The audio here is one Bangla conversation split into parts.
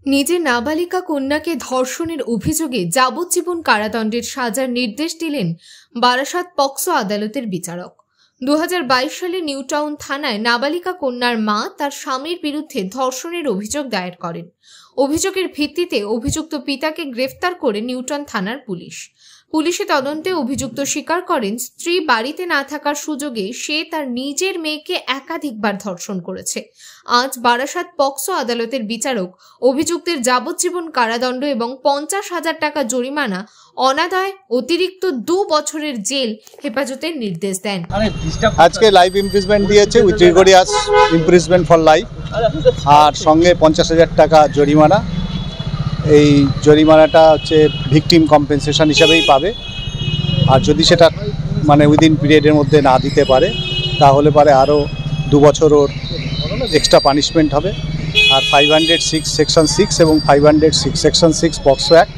নিজের নাবালিকা কন্যাকে ধর্ষণের অভিযোগে যাবজ্জীবন কারাদণ্ডের সাজার নির্দেশ দিলেন বারাসাত পক্সো আদালতের বিচারক। 2022 সালে নিউটাউন থানায় নাবালিকা কন্যার মা তার স্বামীর বিরুদ্ধে ধর্ষণের অভিযোগ দায়ের করেন। অভিযোগের ভিত্তিতে অভিযুক্ত পিতাকে গ্রেফতার করে নিউটাউন থানার পুলিশি তদন্তে অভিযুক্ত স্বীকার করেন স্ত্রী বাড়িতে না থাকার সুযোগে সে তার নিজের মেয়েকে একাধিকবার ধর্ষণ করেছে। আজ বারাসাত পক্সো আদালতের বিচারক অভিযুক্তের যাবজ্জীবন কারাদণ্ড এবং 50,000 টাকা জরিমানা অনাদায় অতিরিক্ত 2 বছরের জেল হেফাজতের নির্দেশ দেন। আজকে লাইফ ইমপ্রিজমেন্ট দিয়েছে উইথ রিগোরিয়াস ইমপ্রিজমেন্ট ফর লাইফ, আর সঙ্গে 50,000 টাকা জরিমানা। এই জরিমানাটা হচ্ছে ভিকটিম কম্পেনসেশন হিসাবেই পাবে, আর যদি সেটা উইদিন পিরিয়ডের মধ্যে না দিতে পারে তাহলে পরে আরও 2 বছর ওর এক্সট্রা পানিশমেন্ট হবে। আর 506 সেকশন 6 এবং 506 সেকশন 6 পক্সো অ্যাক্ট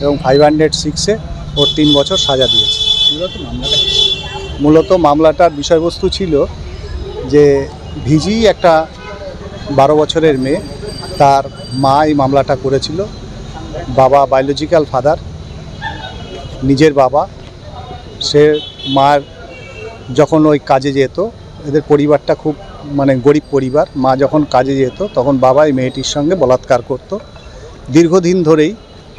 এবং 506-এ ওর 3 বছর সাজা দিয়েছে। মূলত মামলাটার বিষয়বস্তু ছিল যে ভিজি একটা 12 বছরের মেয়ে, তার মা এই মামলাটা করেছিল। বাবা বায়োলজিক্যাল ফাদার, নিজের বাবা, সে মার যখন ওই কাজে যেত, এদের পরিবারটা খুব গরিব পরিবার, মা যখন কাজে যেত তখন বাবা এই মেয়েটির সঙ্গে বলাৎকার করত। দীর্ঘদিন ধরেই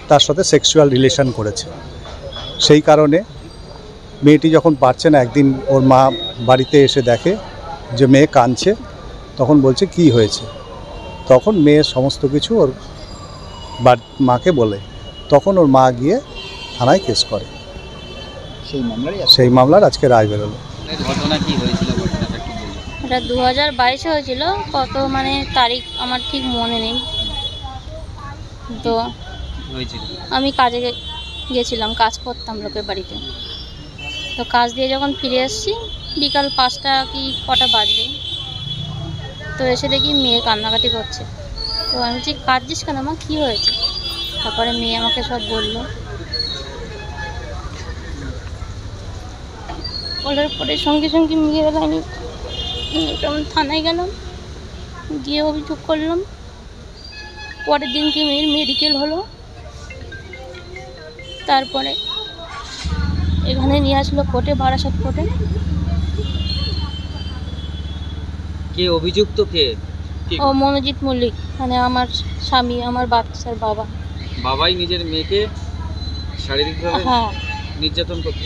তার সাথে সেক্সুয়াল রিলেশন করেছে। সেই কারণে মেয়েটি যখন পারছে না, একদিন ওর মা বাড়িতে এসে দেখে যে মেয়ে কাঁদছে, তখন বলছে কি হয়েছে। তখন মেয়ের সমস্ত কিছু ওর মাকে বলে, তখন ওর মা গিয়ে থানায় কেস করে। সেই মামলার আজকে রায় বেরোলো। এটা 2022-এ হয়েছিল, কত তারিখ আমার ঠিক মনে নেই। তো আমি কাজে গেছিলাম, কাজ করতাম লোকের বাড়িতে। তো কাজ দিয়ে যখন ফিরে এসেছি বিকাল 5টা কি কটা বাজবে, তো এসে দেখি মেয়ে কান্নাকাটি করছে। তো আমি বলছি কাঁদছিস কেন মা, কী হয়েছে? তারপরে মেয়ে আমাকে সব বললো। বলার পরে সঙ্গে সঙ্গে মেয়ের আমি যেমন থানায় গেলাম, গিয়ে অভিযোগ করলাম। পরের দিনকে মেয়ের মেডিকেল হলো, তারপরে এখানে নিয়ে আসলো কোর্টে, বারাসাত কোর্টে। কে অভিযুক্ত? কে? ও মনোজিৎ মল্লিক, আমার স্বামী, আমার বাচ্চার বাবা। বাবাই নিজের মেয়েকে শারীরিকভাবে নির্যাতন করতে?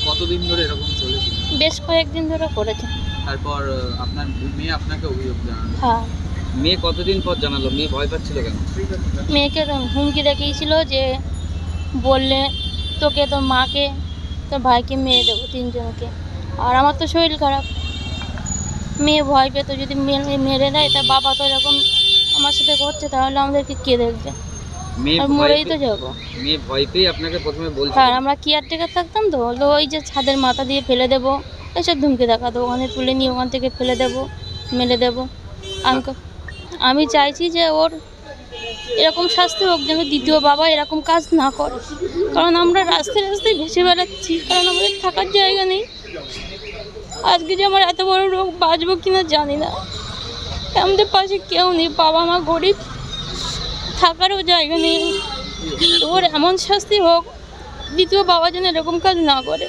কতদিন ধরে এরকম চলেছিল? বেশ কয়েকদিন ধরে করেছে। তারপর আপনার মেয়ে আপনাকে অভিযোগ জানালো? মেয়ে কতদিন পর জানালো? মেয়ে ভয় পাচ্ছিল কেন? মেয়েকে হুমকি দেখিয়েছিল যে বললে তোকে, তোর মাকে, তোর ভাইকে মেরে দেবো, 3 জনকে। আর আমার তো শরীর খারাপ, মেয়ে ভয় পেত যদি মেরে দেয়, তা বাবা তো এরকম আমার সাথে করছে, তাহলে আমাদেরকে কে দেখবে? মরেই তো যাবো। মেয়ে ভয় পেয়ে আপনাকে প্রথমে বলছিল? হ্যাঁ, আমরা কেয়ারটেকার থাকতাম, তো হলো ওই যে ছাদের মাথা দিয়ে ফেলে দেবো, এইসব ধুমকি দেখাতো। ওখানে তুলে নিয়ে ওখান থেকে ফেলে দেবো, মেরে দেবো। আমি চাইছি যে ওর এরকম শাস্তি হোক, যেন দ্বিতীয় বাবা এরকম কাজ না করে। কারণ আমরা রাস্তায় রাস্তায় ভেসে বেড়াচ্ছি, কারণ আমাদের থাকার জায়গা নেই। আজকে যে আমার এত বড় রোগ, বাঁচবো কিনা জানি না। আমাদের পাশে কেউ নেই, বাবা মা গরিব, থাকারও জায়গা নেই। ওর এমন শাস্তি হোক, দ্বিতীয় বাবা যেন এরকম কাজ না করে।